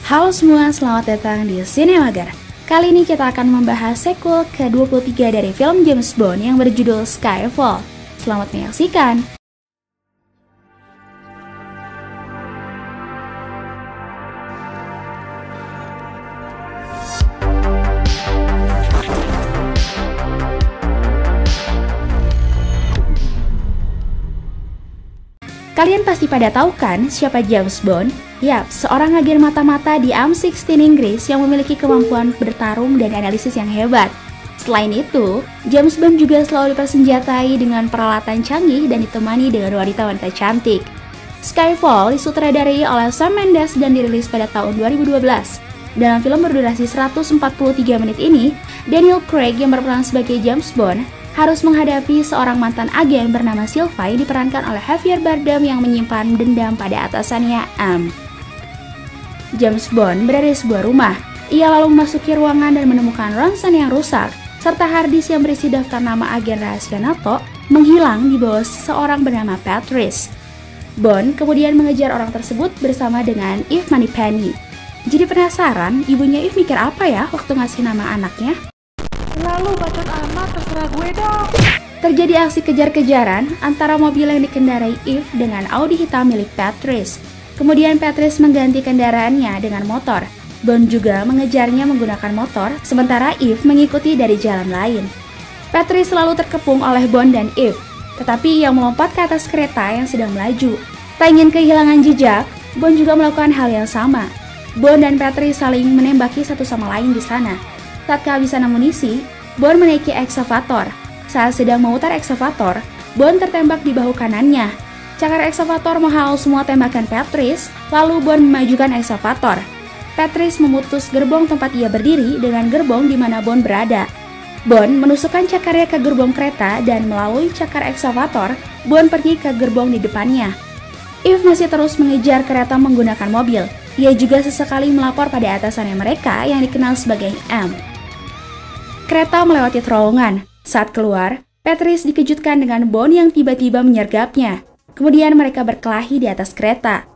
Halo semua, selamat datang di Sinemager. Kali ini kita akan membahas sequel ke-23 dari film James Bond yang berjudul Skyfall. Selamat menyaksikan. Kalian pasti pada tahu kan siapa James Bond? Yap, seorang agen mata-mata di M16 Inggris yang memiliki kemampuan bertarung dan analisis yang hebat. Selain itu, James Bond juga selalu dipersenjatai dengan peralatan canggih dan ditemani dengan wanita-wanita cantik. Skyfall disutradarai oleh Sam Mendes dan dirilis pada tahun 2012. Dalam film berdurasi 143 menit ini, Daniel Craig yang berperan sebagai James Bond harus menghadapi seorang mantan agen bernama Sylvie diperankan oleh Javier Bardem yang menyimpan dendam pada atasannya M. James Bond berada di sebuah rumah. Ia lalu memasuki ruangan dan menemukan ronsen yang rusak, serta harddisk yang berisi daftar nama agen rahasia NATO menghilang di bawah seseorang bernama Patrice. Bond kemudian mengejar orang tersebut bersama dengan Eve Moneypenny. Jadi penasaran, ibunya Eve mikir apa ya waktu ngasih nama anaknya? Lalu bacot amat, terserah gue dong. Terjadi aksi kejar-kejaran antara mobil yang dikendarai Eve dengan Audi hitam milik Patrice. Kemudian Patrice mengganti kendaraannya dengan motor. Bond juga mengejarnya menggunakan motor, sementara Eve mengikuti dari jalan lain. Patrice selalu terkepung oleh Bond dan Eve, tetapi ia melompat ke atas kereta yang sedang melaju. Tak ingin kehilangan jejak, Bond juga melakukan hal yang sama. Bond dan Patrice saling menembaki satu sama lain di sana. Saat kehabisan amunisi, Bond menaiki eksavator. Saat sedang memutar eksavator, Bond tertembak di bahu kanannya. Cakar eksavator menghalau semua tembakan Patrice, lalu Bond memajukan eksavator. Patrice memutus gerbong tempat ia berdiri dengan gerbong di mana Bond berada. Bond menusukkan cakarnya ke gerbong kereta dan melalui cakar eksavator, Bond pergi ke gerbong di depannya. Eve masih terus mengejar kereta menggunakan mobil. Ia juga sesekali melapor pada atasannya mereka yang dikenal sebagai M. Kereta melewati terowongan. Saat keluar, Patrice dikejutkan dengan Bond yang tiba-tiba menyergapnya. Kemudian mereka berkelahi di atas kereta.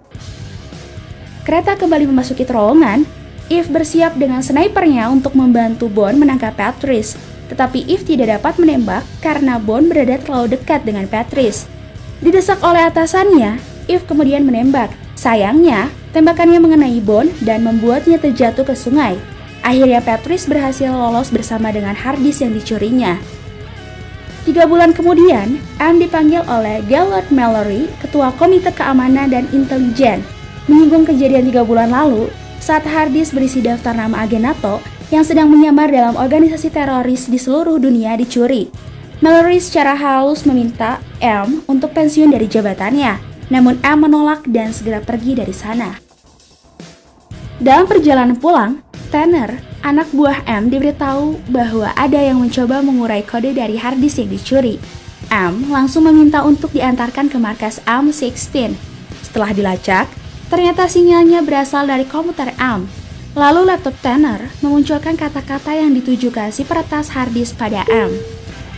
Kereta kembali memasuki terowongan. Eve bersiap dengan snipernya untuk membantu Bond menangkap Patrice. Tetapi Eve tidak dapat menembak karena Bond berada terlalu dekat dengan Patrice. Didesak oleh atasannya, Eve kemudian menembak. Sayangnya, tembakannya mengenai Bond dan membuatnya terjatuh ke sungai. Akhirnya Patrice berhasil lolos bersama dengan harddisk yang dicurinya. 3 bulan kemudian, M dipanggil oleh Gellert Mallory, Ketua Komite Keamanan dan Intelijen, menyinggung kejadian 3 bulan lalu saat harddisk berisi daftar nama agen NATO yang sedang menyamar dalam organisasi teroris di seluruh dunia dicuri. Mallory secara halus meminta M untuk pensiun dari jabatannya, namun M menolak dan segera pergi dari sana. Dalam perjalanan pulang, Tanner, anak buah M, diberitahu bahwa ada yang mencoba mengurai kode dari harddisk yang dicuri. M langsung meminta untuk diantarkan ke markas M16. Setelah dilacak, ternyata sinyalnya berasal dari komputer M. Lalu laptop Tanner memunculkan kata-kata yang dituju ke si peretas harddisk pada M.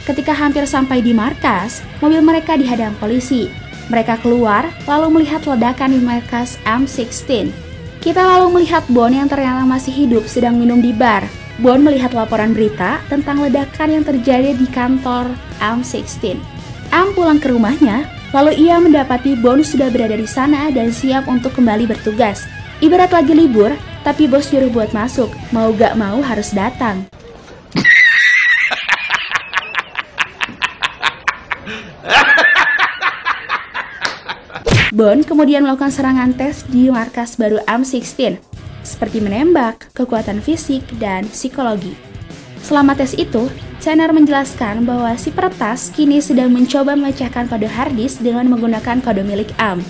Ketika hampir sampai di markas, mobil mereka dihadang polisi. Mereka keluar lalu melihat ledakan di markas M16. Kita lalu melihat Bond yang ternyata masih hidup sedang minum di bar. Bond melihat laporan berita tentang ledakan yang terjadi di kantor M16. M pulang ke rumahnya, lalu ia mendapati Bond sudah berada di sana dan siap untuk kembali bertugas. Ibarat lagi libur, tapi bos nyuruh buat masuk, mau gak mau harus datang. Bond kemudian melakukan serangan tes di markas baru M16, seperti menembak, kekuatan fisik, dan psikologi. Selama tes itu, Tanner menjelaskan bahwa si peretas kini sedang mencoba memecahkan kode harddisk dengan menggunakan kode milik M.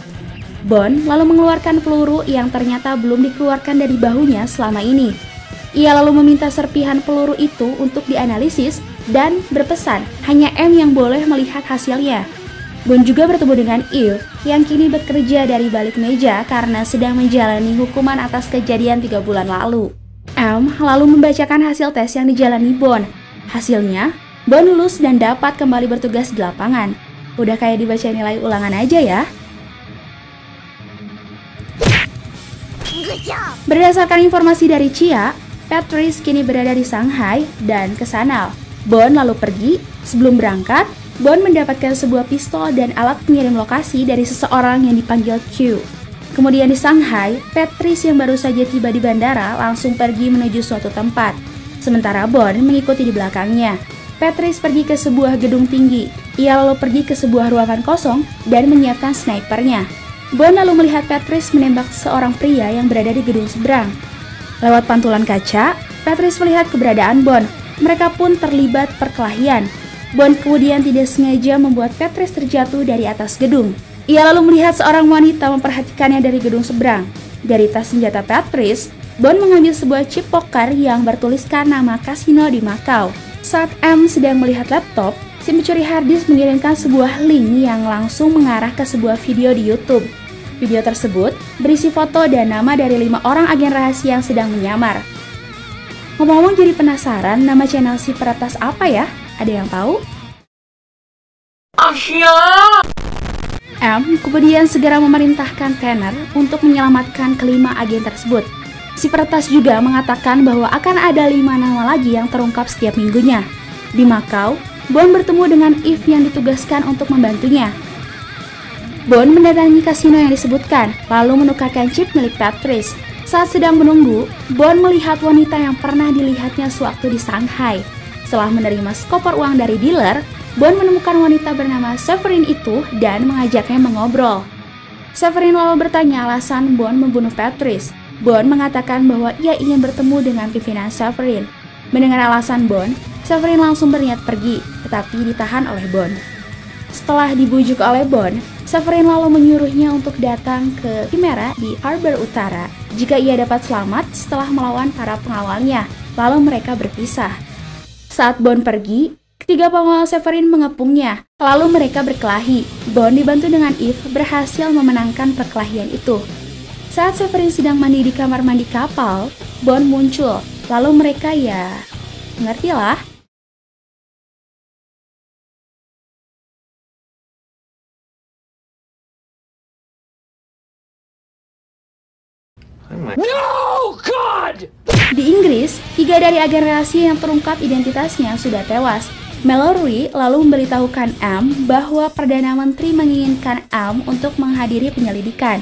Bond lalu mengeluarkan peluru yang ternyata belum dikeluarkan dari bahunya selama ini. Ia lalu meminta serpihan peluru itu untuk dianalisis dan berpesan hanya M yang boleh melihat hasilnya. Bond juga bertemu dengan Eve yang kini bekerja dari balik meja karena sedang menjalani hukuman atas kejadian 3 bulan lalu. M lalu membacakan hasil tes yang dijalani Bond. Hasilnya, Bond lulus dan dapat kembali bertugas di lapangan. Udah kayak dibaca nilai ulangan aja ya. Berdasarkan informasi dari Chia, Patrice kini berada di Shanghai dan ke sana. Bond lalu pergi. Sebelum berangkat, Bond mendapatkan sebuah pistol dan alat pengirim lokasi dari seseorang yang dipanggil Q. Kemudian di Shanghai, Patrice yang baru saja tiba di bandara langsung pergi menuju suatu tempat. Sementara Bond mengikuti di belakangnya. Patrice pergi ke sebuah gedung tinggi. Ia lalu pergi ke sebuah ruangan kosong dan menyiapkan snipernya. Bond lalu melihat Patrice menembak seorang pria yang berada di gedung seberang. Lewat pantulan kaca, Patrice melihat keberadaan Bond. Mereka pun terlibat perkelahian. Bond kemudian tidak sengaja membuat Patrice terjatuh dari atas gedung. Ia lalu melihat seorang wanita memperhatikannya dari gedung seberang. Dari tas senjata Patrice, Bond mengambil sebuah chip poker yang bertuliskan nama kasino di Macau. Saat M sedang melihat laptop, si pencuri harddisk mengirimkan sebuah link yang langsung mengarah ke sebuah video di YouTube. Video tersebut berisi foto dan nama dari 5 orang agen rahasia yang sedang menyamar. Ngomong-ngomong jadi penasaran, nama channel si peretas apa ya? Ada yang tahu? Asia! M kemudian segera memerintahkan Tanner untuk menyelamatkan kelima agen tersebut. Si peretas juga mengatakan bahwa akan ada 5 nama lagi yang terungkap setiap minggunya. Di Macau, Bond bertemu dengan Eve yang ditugaskan untuk membantunya. Bond mendatangi kasino yang disebutkan, lalu menukarkan chip milik Patrice. Saat sedang menunggu, Bond melihat wanita yang pernah dilihatnya sewaktu di Shanghai. Setelah menerima skoper uang dari dealer, Bond menemukan wanita bernama Severin itu dan mengajaknya mengobrol. Severin lalu bertanya alasan Bond membunuh Patrice. Bond mengatakan bahwa ia ingin bertemu dengan pimpinan Severin. Mendengar alasan Bond, Severin langsung berniat pergi, tetapi ditahan oleh Bond. Setelah dibujuk oleh Bond, Severin lalu menyuruhnya untuk datang ke Chimera di Harbor Utara jika ia dapat selamat setelah melawan para pengawalnya, lalu mereka berpisah. Saat Bond pergi, ketiga pengawal Severin mengepungnya, lalu mereka berkelahi. Bond dibantu dengan Eve berhasil memenangkan perkelahian itu. Saat Severin sedang mandi di kamar mandi kapal, Bond muncul, lalu mereka mengertilah. No, God! Di Inggris, 3 dari agen rahasia yang terungkap identitasnya sudah tewas. Mallory lalu memberitahukan M bahwa Perdana Menteri menginginkan M untuk menghadiri penyelidikan.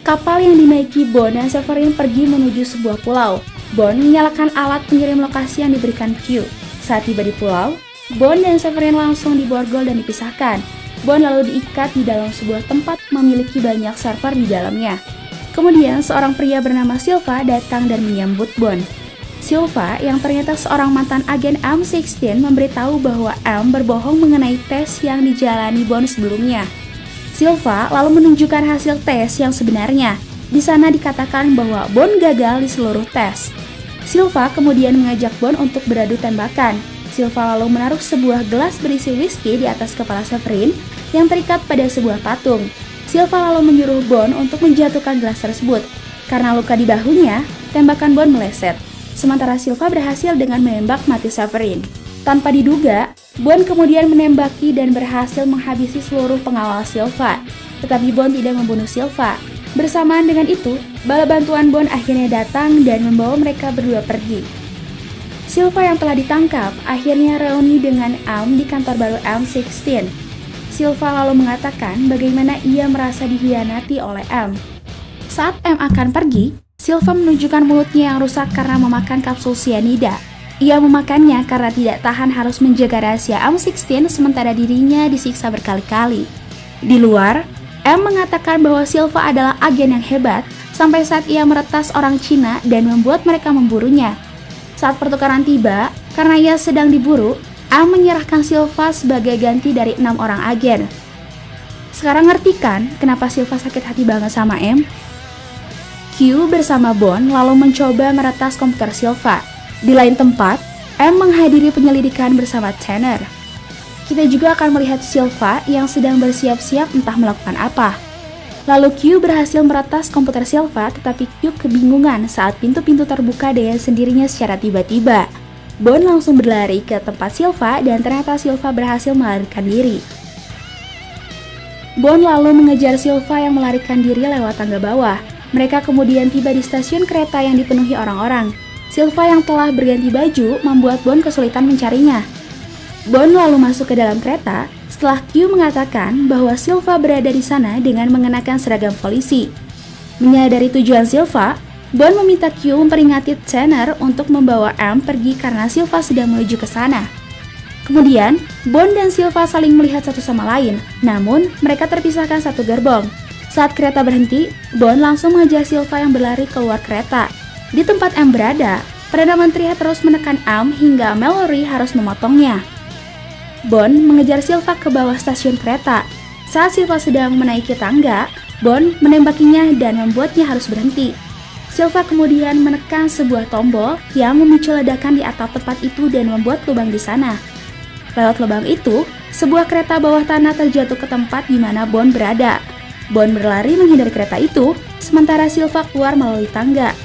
Kapal yang dinaiki Bond dan Severin pergi menuju sebuah pulau. Bond menyalakan alat pengirim lokasi yang diberikan Q. Saat tiba di pulau, Bond dan Severin langsung diborgol dan dipisahkan. Bond lalu diikat di dalam sebuah tempat memiliki banyak server di dalamnya. Kemudian seorang pria bernama Silva datang dan menyambut Bond. Silva yang ternyata seorang mantan agen M16 memberitahu bahwa M berbohong mengenai tes yang dijalani Bond sebelumnya. Silva lalu menunjukkan hasil tes yang sebenarnya. Di sana dikatakan bahwa Bond gagal di seluruh tes. Silva kemudian mengajak Bond untuk beradu tembakan. Silva lalu menaruh sebuah gelas berisi whisky di atas kepala Severin yang terikat pada sebuah patung. Silva lalu menyuruh Bond untuk menjatuhkan gelas tersebut. Karena luka di bahunya, tembakan Bond meleset. Sementara Silva berhasil dengan menembak mati Severin. Tanpa diduga, Bond kemudian menembaki dan berhasil menghabisi seluruh pengawal Silva. Tetapi Bond tidak membunuh Silva. Bersamaan dengan itu, bala bantuan Bond akhirnya datang dan membawa mereka berdua pergi. Silva yang telah ditangkap akhirnya reuni dengan M di kantor baru M16. Silva lalu mengatakan bagaimana ia merasa dihianati oleh M. Saat M akan pergi, Silva menunjukkan mulutnya yang rusak karena memakan kapsul cyanida. Ia memakannya karena tidak tahan harus menjaga rahasia M16 sementara dirinya disiksa berkali-kali. Di luar, M mengatakan bahwa Silva adalah agen yang hebat sampai saat ia meretas orang Cina dan membuat mereka memburunya. Saat pertukaran tiba, karena ia sedang diburu, M menyerahkan Silva sebagai ganti dari 6 orang agen. Sekarang ngerti kan kenapa Silva sakit hati banget sama M? Q bersama Bond lalu mencoba meretas komputer Silva. Di lain tempat, M menghadiri penyelidikan bersama Tanner. Kita juga akan melihat Silva yang sedang bersiap-siap entah melakukan apa. Lalu Q berhasil meretas komputer Silva, tetapi Q kebingungan saat pintu-pintu terbuka dengan sendirinya secara tiba-tiba. Bond langsung berlari ke tempat Silva dan ternyata Silva berhasil melarikan diri. Bond lalu mengejar Silva yang melarikan diri lewat tangga bawah. Mereka kemudian tiba di stasiun kereta yang dipenuhi orang-orang. Silva yang telah berganti baju membuat Bond kesulitan mencarinya. Bond lalu masuk ke dalam kereta setelah Q mengatakan bahwa Silva berada di sana dengan mengenakan seragam polisi. Menyadari tujuan Silva, Bond meminta Q memperingati Tanner untuk membawa M pergi karena Silva sedang menuju ke sana. Kemudian, Bond dan Silva saling melihat satu sama lain, namun mereka terpisahkan satu gerbong. Saat kereta berhenti, Bond langsung mengejar Silva yang berlari keluar kereta. Di tempat M berada, Perdana Menteri terus menekan M hingga Mallory harus memotongnya. Bond mengejar Silva ke bawah stasiun kereta. Saat Silva sedang menaiki tangga, Bond menembakinya dan membuatnya harus berhenti. Silva kemudian menekan sebuah tombol yang memicu ledakan di atap tempat itu dan membuat lubang di sana. Lewat lubang itu, sebuah kereta bawah tanah terjatuh ke tempat di mana Bond berada. Bond berlari menghindari kereta itu, sementara Silva keluar melalui tangga.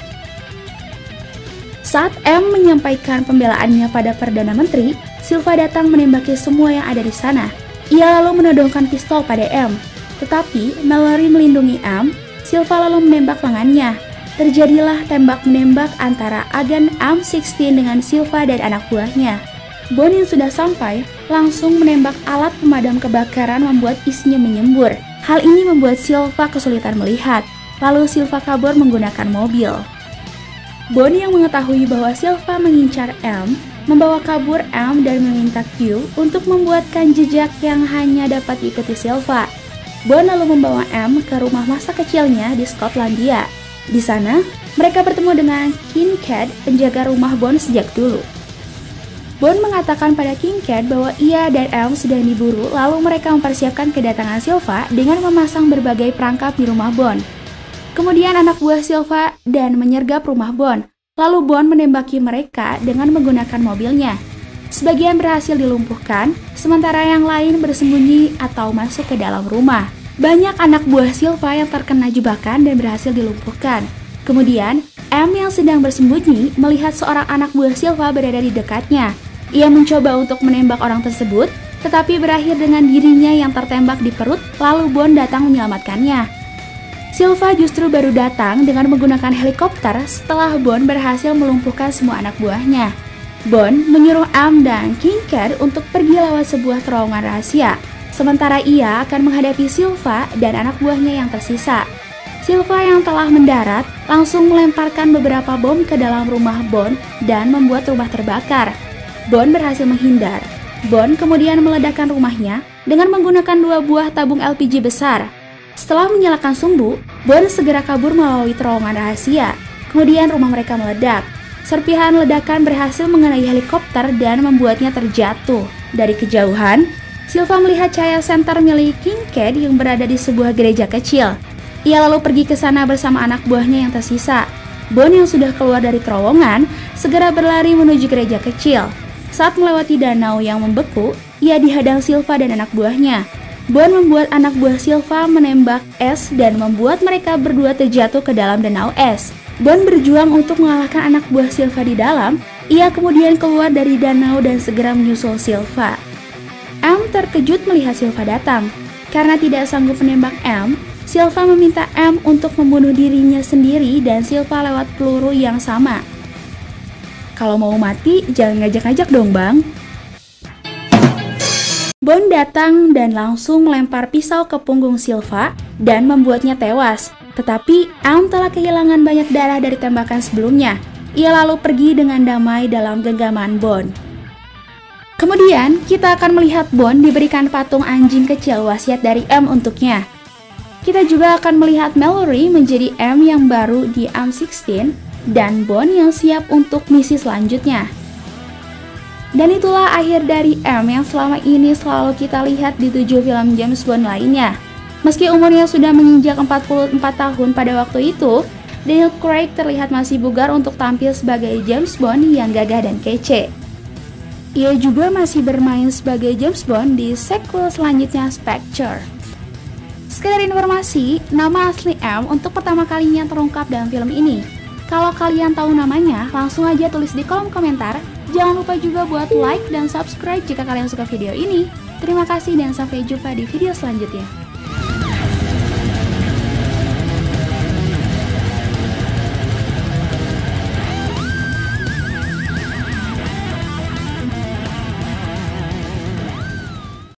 Saat M menyampaikan pembelaannya pada Perdana Menteri, Silva datang menembaki semua yang ada di sana. Ia lalu menodongkan pistol pada M. Tetapi Mallory melindungi M, Silva lalu menembak lengannya. Terjadilah tembak-menembak antara agen M16 dengan Silva dan anak buahnya. Bond yang sudah sampai langsung menembak alat pemadam kebakaran membuat isinya menyembur. Hal ini membuat Silva kesulitan melihat. Lalu Silva kabur menggunakan mobil. Bond yang mengetahui bahwa Silva mengincar M, membawa kabur M dan meminta Q untuk membuatkan jejak yang hanya dapat diikuti Silva. Bond lalu membawa M ke rumah masa kecilnya di Skotlandia. Di sana, mereka bertemu dengan Kincaid, penjaga rumah Bond sejak dulu. Bond mengatakan pada Kincaid bahwa ia dan M sedang diburu, lalu mereka mempersiapkan kedatangan Silva dengan memasang berbagai perangkap di rumah Bond. Kemudian anak buah Silva dan menyergap rumah Bond, lalu Bond menembaki mereka dengan menggunakan mobilnya. Sebagian berhasil dilumpuhkan, sementara yang lain bersembunyi atau masuk ke dalam rumah. Banyak anak buah Silva yang terkena jebakan dan berhasil dilumpuhkan. Kemudian, M yang sedang bersembunyi melihat seorang anak buah Silva berada di dekatnya. Ia mencoba untuk menembak orang tersebut, tetapi berakhir dengan dirinya yang tertembak di perut, lalu Bond datang menyelamatkannya. Silva justru baru datang dengan menggunakan helikopter setelah Bond berhasil melumpuhkan semua anak buahnya. Bond menyuruh M dan Kincaid untuk pergi lewat sebuah terowongan rahasia, sementara ia akan menghadapi Silva dan anak buahnya yang tersisa. Silva yang telah mendarat langsung melemparkan beberapa bom ke dalam rumah Bond dan membuat rumah terbakar. Bond berhasil menghindar. Bond kemudian meledakkan rumahnya dengan menggunakan 2 buah tabung LPG besar. Setelah menyalakan sumbu, Bond segera kabur melalui terowongan rahasia. Kemudian rumah mereka meledak. Serpihan ledakan berhasil mengenai helikopter dan membuatnya terjatuh. Dari kejauhan, Silva melihat cahaya senter milik Kincaid yang berada di sebuah gereja kecil. Ia lalu pergi ke sana bersama anak buahnya yang tersisa. Bond yang sudah keluar dari terowongan segera berlari menuju gereja kecil. Saat melewati danau yang membeku, ia dihadang Silva dan anak buahnya. Bond membuat anak buah Silva menembak es dan membuat mereka berdua terjatuh ke dalam danau es. Bond berjuang untuk mengalahkan anak buah Silva di dalam. Ia kemudian keluar dari danau dan segera menyusul Silva. M terkejut melihat Silva datang. Karena tidak sanggup menembak M, Silva meminta M untuk membunuh dirinya sendiri dan Silva lewat peluru yang sama. Kalau mau mati, jangan ngajak-ngajak dong, Bang. Bond datang dan langsung melempar pisau ke punggung Silva dan membuatnya tewas. Tetapi M telah kehilangan banyak darah dari tembakan sebelumnya. Ia lalu pergi dengan damai dalam genggaman Bond. Kemudian, kita akan melihat Bond diberikan patung anjing kecil wasiat dari M untuknya. Kita juga akan melihat Mallory menjadi M yang baru di M16 dan Bond yang siap untuk misi selanjutnya. Dan itulah akhir dari M yang selama ini selalu kita lihat di 7 film James Bond lainnya. Meski umurnya sudah menginjak 44 tahun pada waktu itu, Daniel Craig terlihat masih bugar untuk tampil sebagai James Bond yang gagah dan kece. Ia juga masih bermain sebagai James Bond di sequel selanjutnya Spectre. Sekedar informasi, nama asli M untuk pertama kalinya terungkap dalam film ini. Kalau kalian tahu namanya, langsung aja tulis di kolom komentar. Jangan lupa juga buat like dan subscribe jika kalian suka video ini. Terima kasih dan sampai jumpa di video selanjutnya.